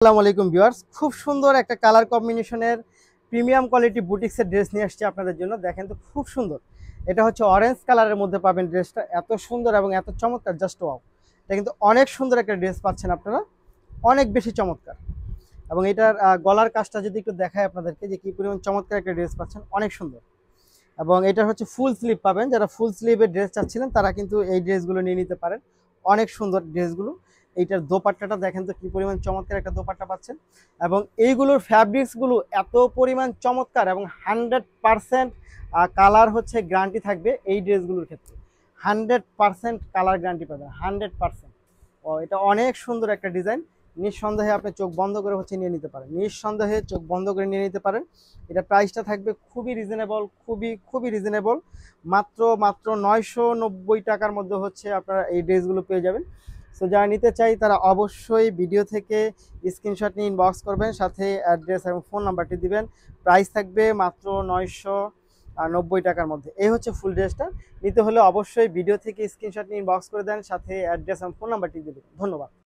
আসসালামু আলাইকুম ভিউয়ার্স, খুব সুন্দর একটা কালার কম্বিনেশনের প্রিমিয়াম কোয়ালিটি বুটিক্সের ড্রেস নিয়ে আসছি আপনাদের জন্য। দেখেন তো খুব সুন্দর, এটা হচ্ছে অরেঞ্জ কালারের মধ্যে পাবেন। ড্রেসটা এত সুন্দর এবং এত চমৎকার, জাস্ট ওয়াও। এটা কিন্তু অনেক সুন্দর একটা ড্রেস পাচ্ছেন আপনারা, অনেক বেশি চমৎকার। এবং এটার গলার কাজটা যদি একটু দেখায় আপনাদেরকে, যে কি পরিমাণ চমৎকার একটা ড্রেস পাচ্ছেন, অনেক সুন্দর। এবং এটার হচ্ছে ফুল স্লিভ পাবেন, যারা ফুল স্লিভের ড্রেস চাচ্ছিলেন তারা কিন্তু এই ড্রেসগুলো নিয়ে নিতে পারেন, অনেক সুন্দর ড্রেসগুলো। এইটার দোপাট্টাটা দেখেন তো কি পরিমাণ চমৎকার একটা দোপাট্টা পাচ্ছেন। এবং এইগুলোর ফ্যাব্রিক্সগুলো এত পরিমাণ চমৎকার এবং 100% কালার হচ্ছে গ্যারান্টি থাকবে এই ড্রেসগুলোর ক্ষেত্রে। 100% কালার গ্যারান্টি পাবেন, 100%। ও এটা অনেক সুন্দর একটা ডিজাইন। নিঃসন্দেহে আপনি চোখ বন্ধ করে হচ্ছে নিয়ে নিতে পারেন, নিঃসন্দেহে চোখ বন্ধ করে নিয়ে নিতে পারেন। এটা প্রাইসটা থাকবে খুবই রিজনেবল, খুবই রিজনেবল। মাত্র 990 টাকার মধ্যে হচ্ছে আপনারা এই ড্রেসগুলো পেয়ে যাবেন। সো যারা নিতে চাই তারা অবশ্যই ভিডিও থেকে স্ক্রিনশট নিয়ে ইনবক্স করবেন, সাথে অ্যাড্রেস এবং ফোন নাম্বারটি দিবেন। প্রাইস থাকবে মাত্র 990 টাকার মধ্যে। এই হচ্ছে ফুল ড্রেসটা। নিতে হলে অবশ্যই ভিডিও থেকে স্ক্রিনশট নিয়ে ইনবক্স করে দেন, সাথে অ্যাড্রেস এবং ফোন নাম্বারটি দিবেন। ধন্যবাদ।